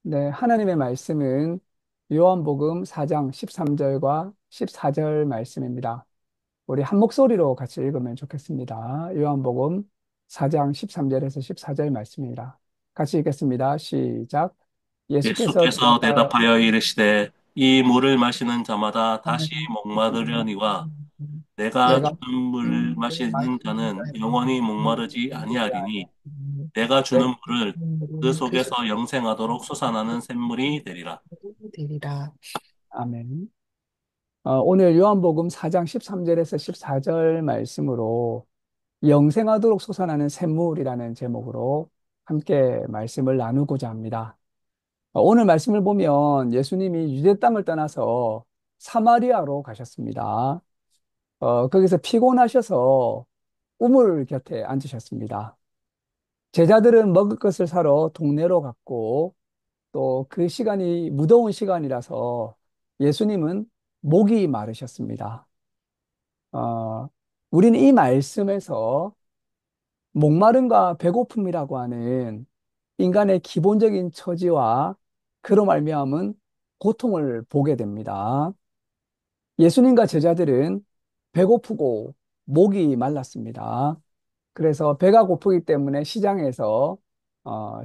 네, 하나님의 말씀은 요한복음 4장 13절과 14절 말씀입니다. 우리 한 목소리로 같이 읽으면 좋겠습니다. 요한복음 4장 13절에서 14절 말씀입니다. 같이 읽겠습니다. 시작. 예수께서 예수께서 대답하여 대답하여 이르시되 이 물을 마시는 자마다 다시 목마르려니와 내가 내가 주는 물을 마시는 자는 영원히 목마르지 아니하리니 내가 주는 내가 물을 그 속에서 영생하도록 솟아나는 샘물이 되리라. 되리라. 아멘. 오늘 요한복음 4장 13절에서 14절 말씀으로 영생하도록 솟아나는 샘물이라는 제목으로 함께 말씀을 나누고자 합니다. 오늘 말씀을 보면 예수님이 유대 땅을 떠나서 사마리아로 가셨습니다. 거기서 피곤하셔서 우물 곁에 앉으셨습니다. 제자들은 먹을 것을 사러 동네로 갔고 또 그 시간이 무더운 시간이라서 예수님은 목이 마르셨습니다. 어, 우리는 이 말씀에서 목마름과 배고픔이라고 하는 인간의 기본적인 처지와 그로 말미암은 고통을 보게 됩니다. 예수님과 제자들은 배고프고 목이 말랐습니다. 그래서 배가 고프기 때문에 시장에서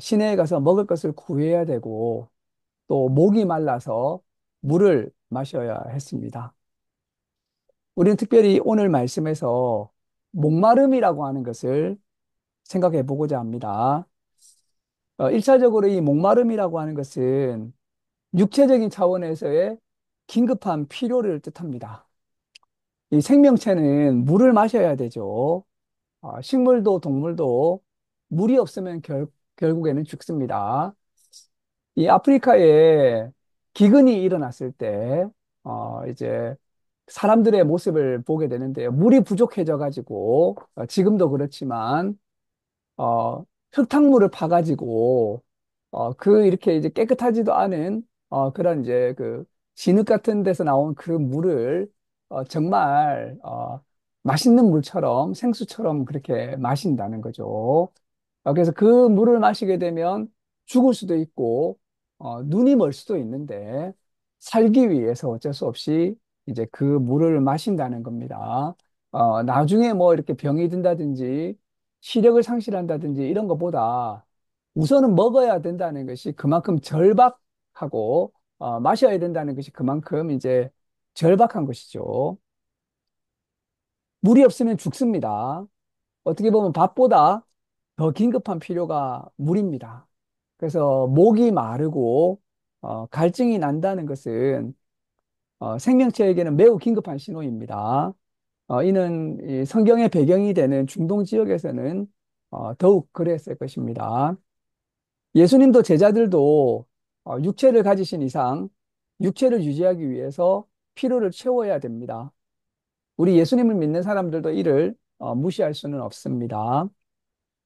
시내에 가서 먹을 것을 구해야 되고 또 목이 말라서 물을 마셔야 했습니다. 우리는 특별히 오늘 말씀에서 목마름이라고 하는 것을 생각해 보고자 합니다. 1차적으로 이 목마름이라고 하는 것은 육체적인 차원에서의 긴급한 필요를 뜻합니다. 이 생명체는 물을 마셔야 되죠. 식물도 동물도 물이 없으면 결국에는 죽습니다. 이 아프리카에 기근이 일어났을 때, 이제 사람들의 모습을 보게 되는데요. 물이 부족해져 가지고, 지금도 그렇지만, 흙탕물을 파가지고, 이렇게 이제 깨끗하지도 않은, 그런 이제 그, 진흙 같은 데서 나온 그 물을, 정말, 맛있는 물처럼, 생수처럼 그렇게 마신다는 거죠. 그래서 그 물을 마시게 되면 죽을 수도 있고, 눈이 멀 수도 있는데, 살기 위해서 어쩔 수 없이 이제 그 물을 마신다는 겁니다. 나중에 뭐 이렇게 병이 든다든지, 시력을 상실한다든지 이런 것보다 우선은 먹어야 된다는 것이 그만큼 절박하고, 마셔야 된다는 것이 그만큼 이제 절박한 것이죠. 물이 없으면 죽습니다. 어떻게 보면 밥보다 더 긴급한 필요가 물입니다. 그래서 목이 마르고 갈증이 난다는 것은 생명체에게는 매우 긴급한 신호입니다. 이는 이 성경의 배경이 되는 중동 지역에서는 더욱 그랬을 것입니다. 예수님도 제자들도 육체를 가지신 이상 육체를 유지하기 위해서 필요를 채워야 됩니다. 우리 예수님을 믿는 사람들도 이를 무시할 수는 없습니다.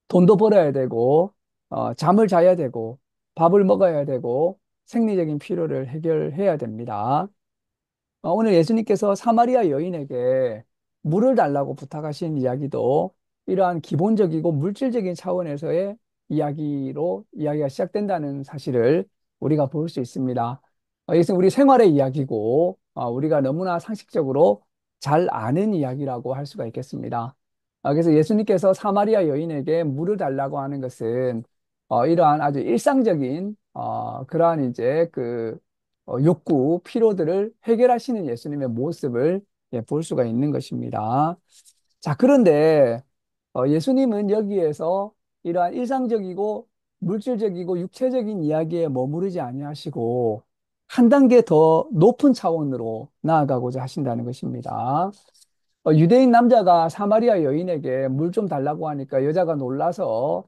돈도 벌어야 되고, 잠을 자야 되고, 밥을 먹어야 되고, 생리적인 필요를 해결해야 됩니다. 오늘 예수님께서 사마리아 여인에게 물을 달라고 부탁하신 이야기도 이러한 기본적이고 물질적인 차원에서의 이야기로 이야기가 시작된다는 사실을 우리가 볼 수 있습니다. 이것은 우리 생활의 이야기고, 우리가 너무나 상식적으로 잘 아는 이야기라고 할 수가 있겠습니다. 그래서 예수님께서 사마리아 여인에게 물을 달라고 하는 것은 이러한 아주 일상적인 그러한 이제 그 욕구, 피로들을 해결하시는 예수님의 모습을 볼 수가 있는 것입니다. 자, 그런데 예수님은 여기에서 이러한 일상적이고 물질적이고 육체적인 이야기에 머무르지 아니하시고 한 단계 더 높은 차원으로 나아가고자 하신다는 것입니다. 유대인 남자가 사마리아 여인에게 물 좀 달라고 하니까 여자가 놀라서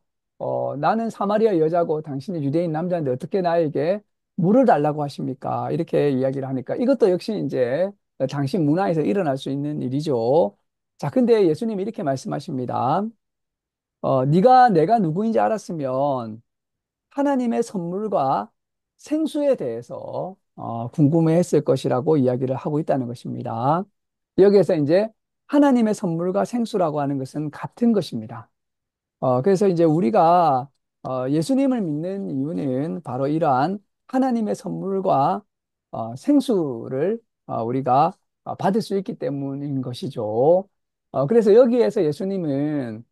나는 사마리아 여자고 당신이 유대인 남자인데 어떻게 나에게 물을 달라고 하십니까? 이렇게 이야기를 하니까 이것도 역시 이제 당시 문화에서 일어날 수 있는 일이죠. 자, 근데 예수님이 이렇게 말씀하십니다. 네가 내가 누구인지 알았으면 하나님의 선물과 생수에 대해서 궁금해했을 것이라고 이야기를 하고 있다는 것입니다. 여기에서 이제 하나님의 선물과 생수라고 하는 것은 같은 것입니다. 그래서 이제 우리가 예수님을 믿는 이유는 바로 이러한 하나님의 선물과 생수를 우리가 받을 수 있기 때문인 것이죠. 그래서 여기에서 예수님은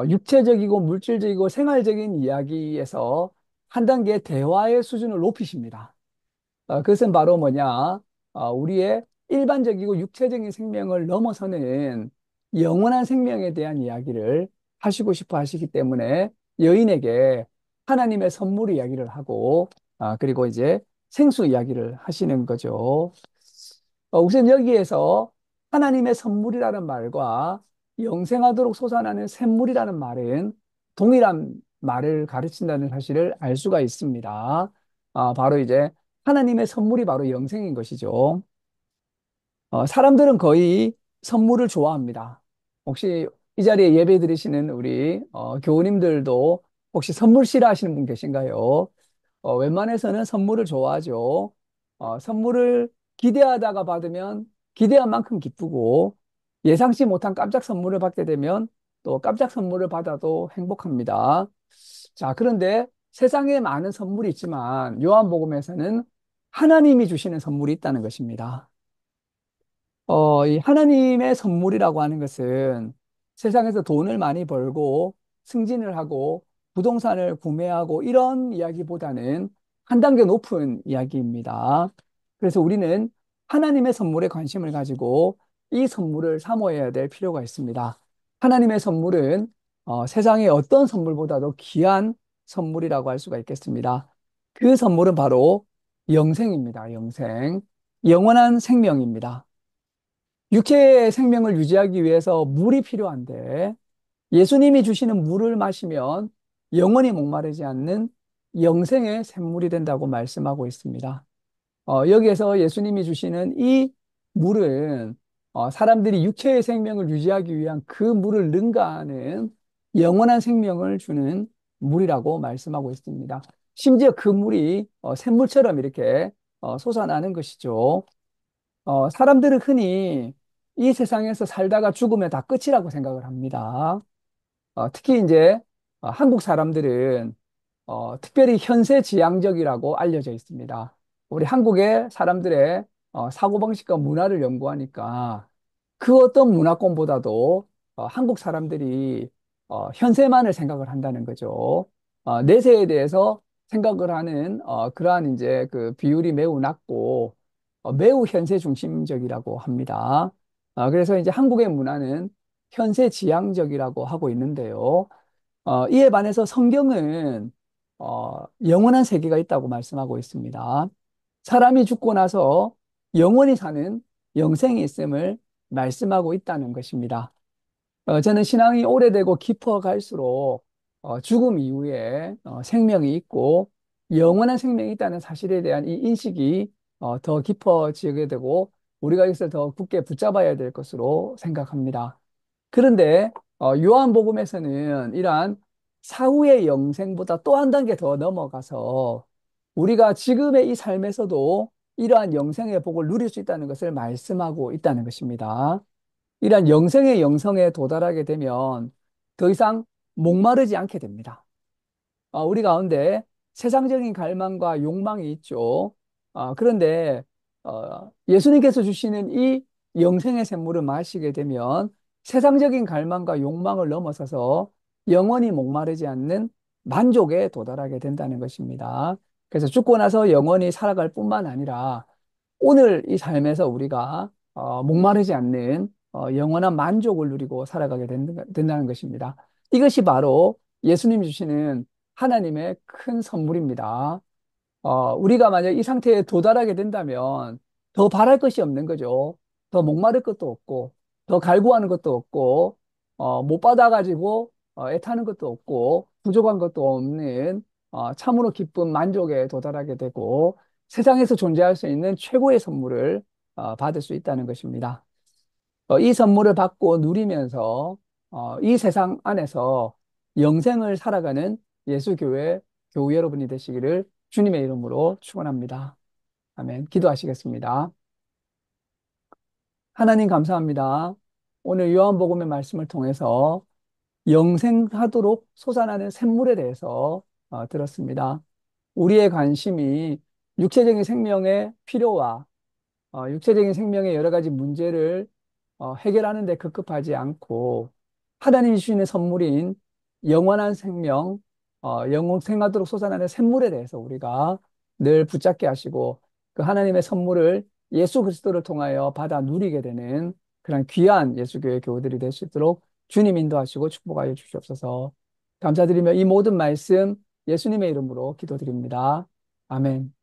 육체적이고 물질적이고 생활적인 이야기에서 한 단계 대화의 수준을 높이십니다. 그것은 바로 뭐냐? 우리의 일반적이고 육체적인 생명을 넘어서는 영원한 생명에 대한 이야기를 하시고 싶어 하시기 때문에 여인에게 하나님의 선물 이야기를 하고, 그리고 이제 생수 이야기를 하시는 거죠. 우선 여기에서 하나님의 선물이라는 말과 영생하도록 솟아나는 샘물이라는 말은 동일한 말을 가르친다는 사실을 알 수가 있습니다. 바로 이제 하나님의 선물이 바로 영생인 것이죠. 사람들은 거의 선물을 좋아합니다. 혹시 이 자리에 예배 드리시는 우리 교우님들도 혹시 선물 싫어하시는 분 계신가요? 웬만해서는 선물을 좋아하죠. 선물을 기대하다가 받으면 기대한 만큼 기쁘고 예상치 못한 깜짝 선물을 받게 되면 또 깜짝 선물을 받아도 행복합니다. 자, 그런데 세상에 많은 선물이 있지만 요한복음에서는 하나님이 주시는 선물이 있다는 것입니다. 이 하나님의 선물이라고 하는 것은 세상에서 돈을 많이 벌고 승진을 하고 부동산을 구매하고 이런 이야기보다는 한 단계 높은 이야기입니다. 그래서 우리는 하나님의 선물에 관심을 가지고 이 선물을 사모해야 될 필요가 있습니다. 하나님의 선물은 세상의 어떤 선물보다도 귀한 선물이라고 할 수가 있겠습니다. 그 선물은 바로 영생입니다. 영생. 영원한 생명입니다. 육체의 생명을 유지하기 위해서 물이 필요한데 예수님이 주시는 물을 마시면 영원히 목마르지 않는 영생의 샘물이 된다고 말씀하고 있습니다. 여기에서 예수님이 주시는 이 물은 사람들이 육체의 생명을 유지하기 위한 그 물을 능가하는 영원한 생명을 주는 물이라고 말씀하고 있습니다. 심지어 그 물이 샘물처럼 이렇게 솟아나는 것이죠. 사람들은 흔히 이 세상에서 살다가 죽으면 다 끝이라고 생각을 합니다. 특히 이제 한국 사람들은 특별히 현세지향적이라고 알려져 있습니다. 우리 한국의 사람들의 사고방식과 문화를 연구하니까 그 어떤 문화권보다도 한국 사람들이 현세만을 생각을 한다는 거죠. 내세에 대해서 생각을 하는 그러한 이제 그 비율이 매우 낮고 매우 현세 중심적이라고 합니다. 그래서 이제 한국의 문화는 현세지향적이라고 하고 있는데요. 이에 반해서 성경은 영원한 세계가 있다고 말씀하고 있습니다. 사람이 죽고 나서 영원히 사는 영생이 있음을 말씀하고 있다는 것입니다. 저는 신앙이 오래되고 깊어갈수록 죽음 이후에 생명이 있고 영원한 생명이 있다는 사실에 대한 이 인식이 더 깊어지게 되고 우리가 이것을 더 굳게 붙잡아야 될 것으로 생각합니다. 그런데 요한복음에서는 이러한 사후의 영생보다 또 한 단계 더 넘어가서 우리가 지금의 이 삶에서도 이러한 영생의 복을 누릴 수 있다는 것을 말씀하고 있다는 것입니다. 이러한 영생의 영성에 도달하게 되면 더 이상 목마르지 않게 됩니다. 우리 가운데 세상적인 갈망과 욕망이 있죠. 그런데 예수님께서 주시는 이 영생의 샘물을 마시게 되면 세상적인 갈망과 욕망을 넘어서서 영원히 목마르지 않는 만족에 도달하게 된다는 것입니다. 그래서 죽고 나서 영원히 살아갈 뿐만 아니라 오늘 이 삶에서 우리가 목마르지 않는 영원한 만족을 누리고 살아가게 된다는 것입니다. 이것이 바로 예수님 주시는 하나님의 큰 선물입니다. 우리가 만약 이 상태에 도달하게 된다면 더 바랄 것이 없는 거죠. 더 목마를 것도 없고, 더 갈구하는 것도 없고, 못 받아가지고 애타는 것도 없고, 부족한 것도 없는 참으로 기쁜 만족에 도달하게 되고, 세상에서 존재할 수 있는 최고의 선물을 받을 수 있다는 것입니다. 이 선물을 받고 누리면서 이 세상 안에서 영생을 살아가는 예수교회 교우 여러분이 되시기를 주님의 이름으로 축원합니다. 아멘. 기도하시겠습니다. 하나님 감사합니다. 오늘 요한복음의 말씀을 통해서 영생하도록 솟아나는 샘물에 대해서 들었습니다. 우리의 관심이 육체적인 생명의 필요와 육체적인 생명의 여러 가지 문제를 해결하는 데 급급하지 않고 하나님이 주시는 선물인 영원한 생명, 영생하도록 솟아나는 샘물에 대해서 우리가 늘 붙잡게 하시고 그 하나님의 선물을 예수 그리스도를 통하여 받아 누리게 되는 그런 귀한 예수교회 교우들이 될 수 있도록 주님 인도하시고 축복하여 주시옵소서. 감사드리며 이 모든 말씀 예수님의 이름으로 기도드립니다. 아멘.